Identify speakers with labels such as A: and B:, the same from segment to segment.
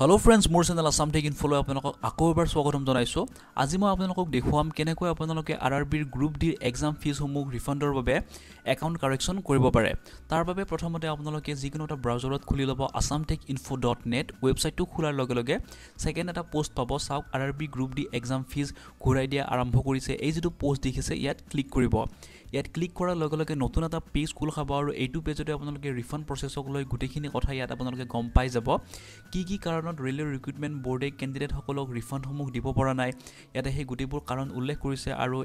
A: Hello friends, more channel Assam Tech Info লৈ আপোনালোকক আকৌ এবাৰ স্বাগতম জনাইছো। আজি মই আপোনালোকক দেখুৱাম কেনেকৈ আপোনালোকে RRB group D exam fees সমূহ ৰিফাণ্ডৰ বাবে একাউণ্ট কাৰেকচন কৰিব পাৰে। তাৰ বাবে প্ৰথমতে আপোনালোকে যিকোনো এটা ব্ৰাউজাৰত খুলি ল'ব assamtechinfo.net ৱেবসাইটটো খোলাৰ লগে লগে সেকেন্ড এটা পোষ্ট পাব চাওক RRB group D exam fees ঘূৰাই দিয়া আৰম্ভ কৰিছে। এই যেটো পোষ্ট দেখিছে ইয়াত ক্লিক কৰিব। ইয়াত ক্লিক কৰাৰ লগে লগে নতুন এটা পেজ খোল খাব আৰু এইটো পেজতে আপোনালোকে ৰিফাণ্ড প্ৰসেছক লৈ গুটেখিনি কথা ইয়াত আপোনালোকে গম পাই যাব। কি কাৰণত ৰেলৱে ৰিক্ৰুটমেণ্ট বোৰ্ডে কেণ্ডিডেট সকলক ৰিফাণ্ড সমূহ দিব পৰা নাই ইয়াতে সেই গুটেবোৰ কাৰণ উল্লেখ কৰিছে আৰু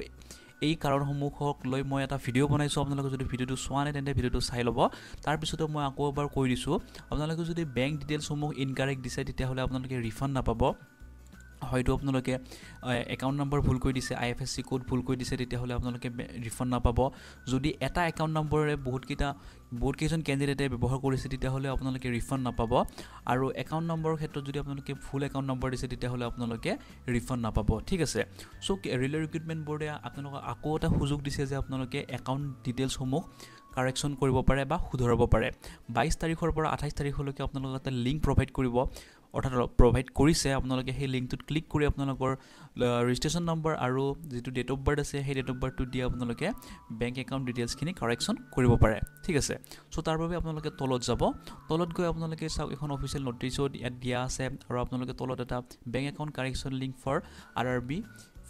A: এই কাৰণসমূহক লৈ মই এটা ভিডিও বনাইছো। আপোনালোকে যদি ভিডিওটো চোৱা নাই তেন্তে ভিডিওটো চাই ল'ব। তাৰ পিছতে মই আকৌ এবাৰ কৈ দিছো আপোনালোকে যদি বেংক ডিটেইলছ সমূহ ইনকাৰেক্ট দিছে তেতিয়া হলে আপোনালোকে ৰিফাণ্ড নাপাব। হয়তো আপোনালোকে একাউণ্ট নম্বৰ ভুল কৰি দিছে, IFSC কোড ভুল কৰি দিছে তেতিয়া হলে আপোনালোকে ৰিফাণ্ড নাপাব। যদি এটা একাউণ্ট নম্বৰে বহুত কেইজন ক্যান্ডিডেটে ব্যৱহাৰ কৰিছে তেতিয়া হলে আপোনালোকে ৰিফাণ্ড নাপাব আৰু একাউণ্ট নম্বৰৰ ক্ষেত্ৰত যদি আপোনালোকে ফুল একাউণ্ট নম্বৰ দিছে তেতিয়া হলে আপোনালোকে ৰিফাণ্ড নাপাব। ঠিক আছে। সো ৰেলৱে ৰিক্ৰুটমেণ্ট বোৰ্ডে আপোনালোকক আকৌ এটা সুযোগ দিছে যে আপোনালোকে একাউণ্ট ডিটেইলছ সমূহ কাৰেকচন কৰিব পাৰে বা শুধৰাব পাৰে। 22 তাৰিখৰ পৰা 28 তাৰিখলৈকে আপোনালোকে এটা লিংক প্ৰভাইড কৰিব অৰ্থাৎ প্ৰভাইড কৰিছে। আপোনালোকে সেই লিংকটোত ক্লিক কৰি আপোনালোকৰ ৰেজিষ্ট্ৰেচন নম্বৰ আৰু যেটো ডেট অফ বাৰ্থ আছে সেই ডেট অফ বাৰ্থটো দি আপোনালোকে বেংক একাউণ্ট ডিটেইলছখিনি কাৰেকচন কৰিব পাৰে। ঠিক আছে। সো তাৰ বাবে আপোনালোকে তলত যাব। তলত গৈ আপোনালোকে চাওক এখন অফিচিয়েল নোটিছত ইয়াত দিয়া আছে আৰু আপোনালোকে তলত এটা bank account correction link for RRB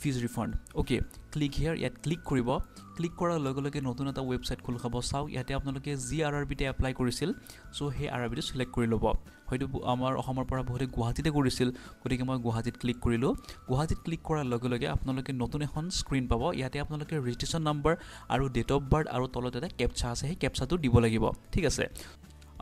A: fees refund. Okay, click here. ইয়াত ক্লিক কৰিব। ক্লিক কৰাৰ লগে লগে নতুন এটা ৱেবসাইট খোল খাব। চাওক ইয়াতে আপোনালোকে যি RRB তে এপ্লাই কৰিছিল সো সেই RRB টো সিলেক্ট কৰি ল'ব। হয়তো আমাৰ অসমৰ পৰা বহুতে গুৱাহাটীতে কৰিছিল গতিকে মই গুৱাহাটীত ক্লিক কৰিলো। গুৱাহাটীত ক্লিক কৰাৰ লগে লগে আপোনালোকে নতুন এখন স্ক্ৰীন পাব। ইয়াতে আপোনালোকে ৰেজিষ্ট্ৰেচন নম্বৰ আৰু ডেট অফ বাৰ্থ আৰু তলত এটা কেপচা আছে সেই কেপচাটো দিব লাগিব। ঠিক আছে।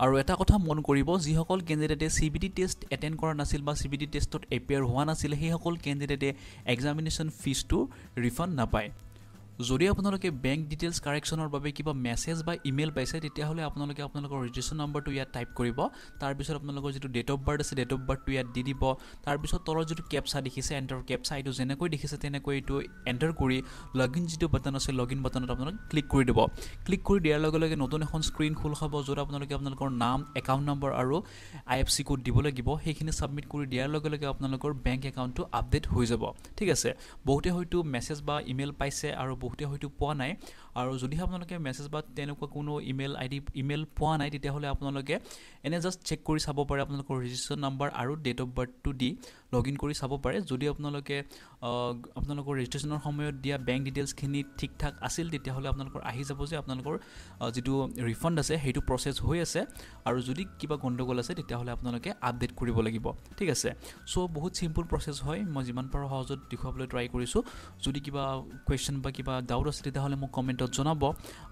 A: আৰু এটা কথা মন কৰিব যিসকল ক্যান্ডিডেটে CBT টেষ্ট এটেন্ড কৰা নাছিল বা CBT টেষ্টত এপিয়াৰ হোৱা নাছিল সেই সকল ক্যান্ডিডেটে এক্সামিনেশন ফিজটো ৰিফাণ্ড নাপায়। যদি আপোনালোকে বেংক ডিটেইলছ কাৰেকচনৰ বাবে কিবা মেছেজ বা ইমেইল পাইছে তেতিয়া হলে আপোনালোকে আপোনালোকৰ ৰেজিষ্ট্ৰেচন নম্বৰটো ইয়াত টাইপ কৰিব। তাৰ পিছত আপোনালোকৰ যেটো ডেট অফ বাৰ্থ আছে ডেট অফ বাৰ্থটো ইয়াত দি দিব। তাৰ পিছত তলত যেটো কেপচা দেখিছে এন্টাৰ কেপচা এইটো যেনেকৈ দেখিছে তেনেকৈ এইটো এন্টাৰ কৰি লগইন যেটো বাটন আছে লগইন বাটনত আপোনালোকে ক্লিক কৰি দিব। ক্লিক কৰি দিয়াৰ লগে লগে নতুন এখন স্ক্ৰীন খোল খাব যত আপোনালোকে আপোনালোকৰ নাম, একাউণ্ট নম্বৰ আৰু IFSC কোড দিব লাগিব। সেইখিনি সাবমিট কৰি দিয়াৰ লগে লগে আপোনালোকৰ বেংক একাউণ্টটো আপডেট হৈ যাব। ঠিক আছে। বহুতে হয়তো মেছেজ বা ইমেইল পাইছে আৰু বহুতে হয়তো পোৱা নাই আৰু যদি আপোনালোকে মেছেজ বা তেনেকুৱা কোনো ইমেইল পোৱা নাই তেতিয়া হলে আপোনালোকে এনে জাস্ট চেক কৰি চাব পাৰে আপোনালোকৰ ৰেজিষ্ট্ৰেচন নম্বৰ আৰু ডেট অফ বাৰ্থটো দি লগইন কৰি চাব পাৰে। যদি আপোনালোকে আপোনালোকৰ ৰেজিষ্ট্ৰেচনৰ সময়ত দিয়া বেংক ডিটেইলছখিনি ঠিক ঠাক আছিল তেতিয়া হলে আপোনালোকৰ আহি যাব যে আপোনালোকৰ যেটো ৰিফাণ্ড আছে সেইটো প্ৰসেস হৈ আছে আৰু যদি কিবা গণ্ডগোল আছে তেতিয়া হলে আপোনালোকে আপডেট কৰিব লাগিব। ঠিক আছে। সো বহুত সিম্পল প্ৰসেস হয়। মই যিমান পাৰো সহজত দেখুৱাবলৈ ট্ৰাই কৰিছো। যদি কিবা কোৱেশ্চন বা কিবা ডাউট আছে তেতিয়া হলে মোক কমেন্টত জনাব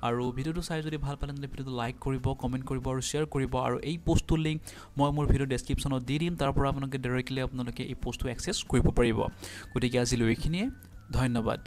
A: আৰু ভিডিওটো চাই যদি ভাল পালে তেন্তে ভিডিওটো লাইক কৰিব, কমেন্ট কৰিব আৰু শেয়াৰ কৰিব আৰু এই পোষ্টটোৰ লিংক মই মোৰ ভিডিও ডেসক্ৰিপচনত দি দিম। তাৰ পৰা আপোনালোকে ডাইৰেক্টলি আপোনালোকে এই পোষ্টটো এক্সেছ কৰিব পাৰিব। গতিকে আজিলৈ এইখিনিয়ে। ধন্যবাদ।